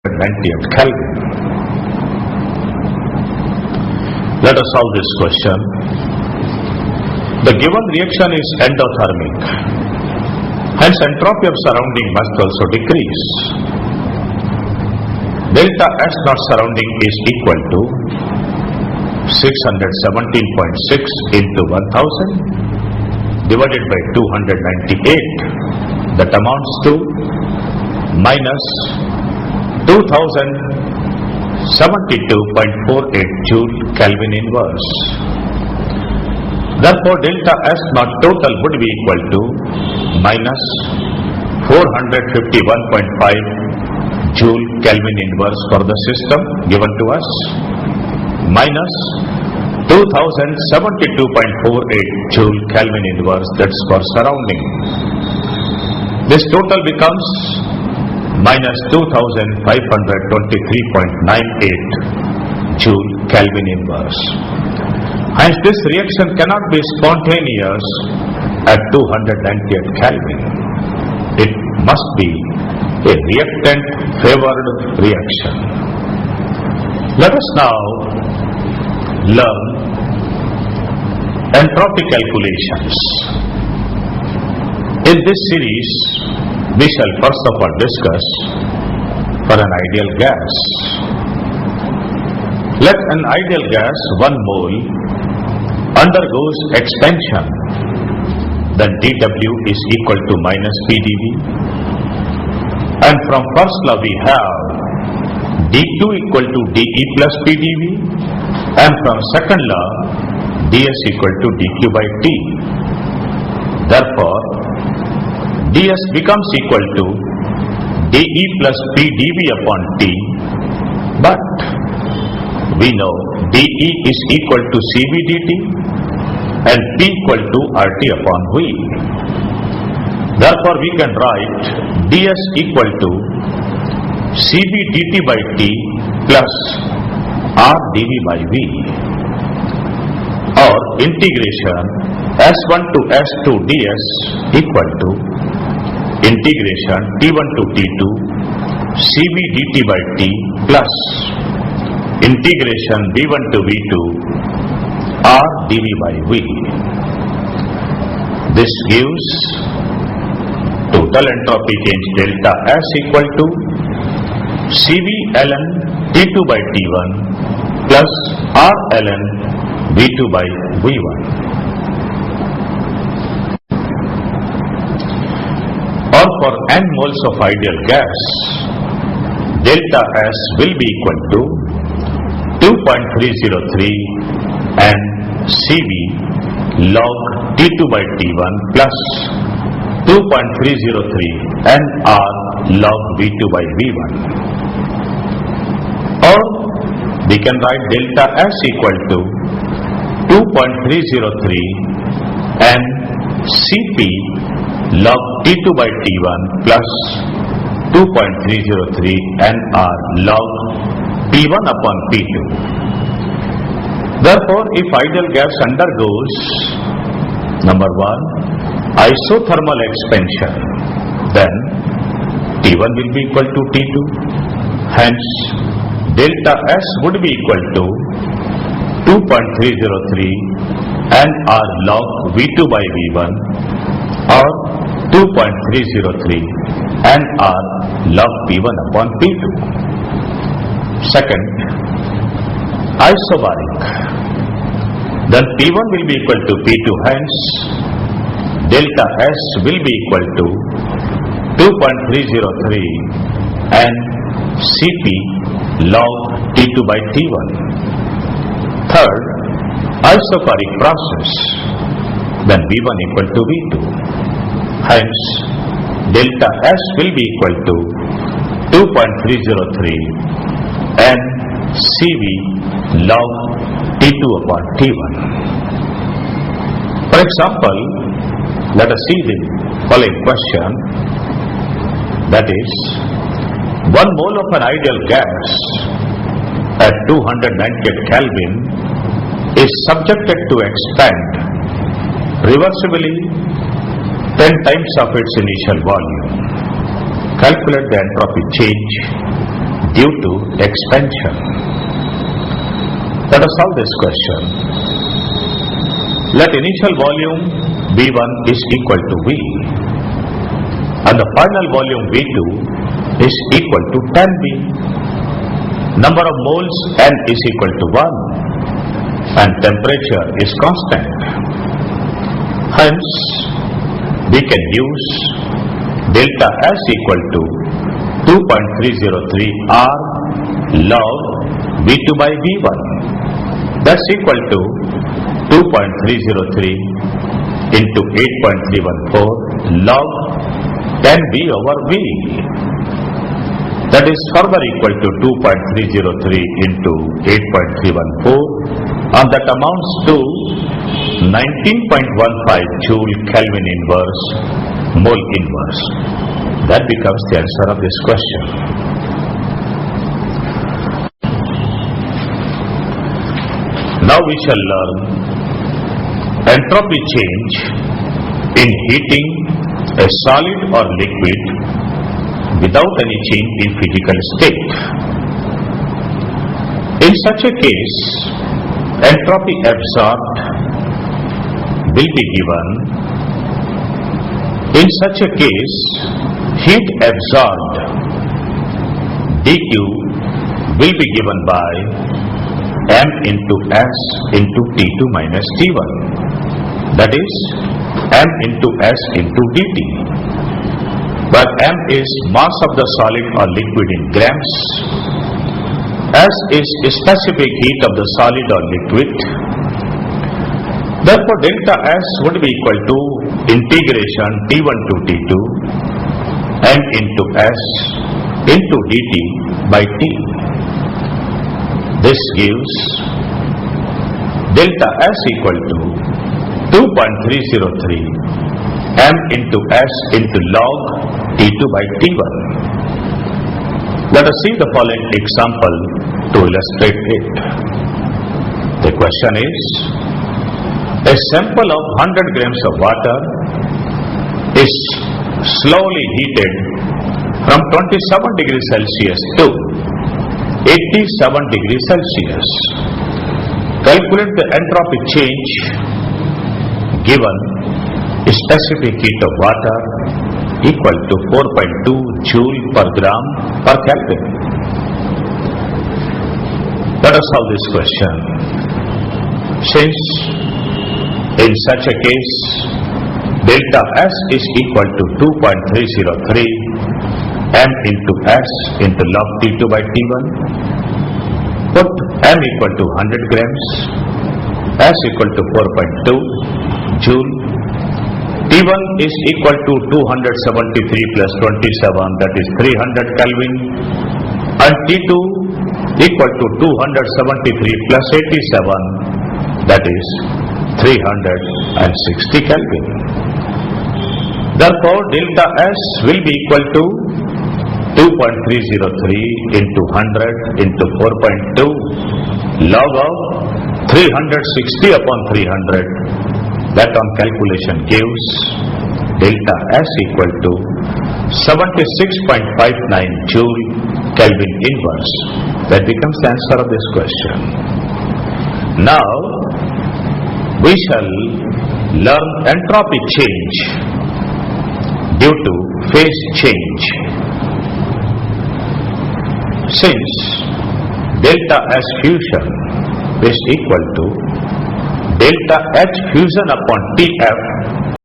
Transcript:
298 Kelvin. Let us solve this question. The given reaction is endothermic. Hence entropy of surrounding must also decrease. Delta S naught surrounding is equal to 617.6 into 1000 divided by 298. That amounts to minus 2072.48 Joule Kelvin inverse. Therefore, delta S naught total would be equal to minus 451.5 Joule Kelvin inverse for the system given to us, minus 2072.48 Joule Kelvin inverse, that's for surrounding. This total becomes minus 2523.98 Joule Kelvin inverse. Hence this reaction cannot be spontaneous at 298 Kelvin. It must be a reactant favored reaction. Let us now learn entropy calculations. In this series, we shall first of all discuss for an ideal gas. Let an ideal gas 1 mole undergoes expansion, then dW is equal to minus PdV, and from first law we have dQ equal to dE plus PdV, and from second law ds equal to dQ by T. Therefore, ds becomes equal to dE plus PdV upon T, but we know dE is equal to CV dt and P equal to RT upon V. Therefore, we can write ds equal to CV dt by T plus R dV by V, or integration S1 to S2 ds equal to integration T1 to T2 CV dt by T plus integration V1 to V2 R dV by V. This gives total entropy change delta S equal to CV ln T2 by T1 plus R ln V2 by V1. Or for n moles of ideal gas, delta S will be equal to 2.303 and CV log T2 by T1 plus 2.303 and R log V2 by V1. Or we can write delta S equal to 2.303 and Cp log T2 by T1 plus 2.303 and R log P1 upon P2. Therefore, if ideal gas undergoes number 1 isothermal expansion, then T1 will be equal to T2. Hence, delta S would be equal to 2.303 and R log V2 by V1, or 2.303 and R log P1 upon P2. Second, isobaric. Then P1 will be equal to P2, hence delta S will be equal to 2.303 and Cp log T2 by T1. Third, isobaric process. Then V1 equal to V2. Hence, delta S will be equal to 2.303 and CV log T2 upon T1. For example, let us see the following question, that is, 1 mole of an ideal gas at 298 Kelvin is subjected to expand reversibly 10 times of its initial volume. Calculate the entropy change due to expansion. Let us solve this question. Let initial volume V1 is equal to V and the final volume V2 is equal to 10V. Number of moles N is equal to 1 and temperature is constant. Hence, we can use delta S equal to 2.303 R log V2 by V1. That's equal to 2.303 into 8.314 log 10V over V. That is further equal to 2.303 into 8.314 and that amounts to 19.15 joule Kelvin inverse mole inverse. That becomes the answer of this question. Now we shall learn entropy change in heating a solid or liquid without any change in physical state. In such a case, entropy absorbed will be given. In such a case, heat absorbed dQ will be given by m into S into T2 minus T1. That is m into S into dt, where m is mass of the solid or liquid in grams, S is specific heat of the solid or liquid. Therefore, delta S would be equal to integration T1 to T2 m into S into dt by T. This gives delta S equal to 2.303 m into S into log T2 by T1. Let us see the following example to illustrate it. The question is, a sample of 100 grams of water is slowly heated from 27 degrees Celsius to 87 degrees Celsius. Calculate the entropy change given specific heat of water equal to 4.2 joule per gram per Kelvin. Let us solve this question. Since in such a case delta S is equal to 2.303 m into S into log T2 by T1, put m equal to 100 grams, S equal to 4.2 joule, T1 is equal to 273 plus 27, that is 300 Kelvin, and T2 equal to 273 plus 87, that is 360 Kelvin. Therefore, delta S will be equal to 2.303 into 100 into 4.2 log of 360 upon 300. That on calculation gives delta S equal to 76.59 joule Kelvin inverse. That becomes the answer of this question. Now, we shall learn entropy change due to phase change. Since delta S fusion is equal to delta H fusion upon TF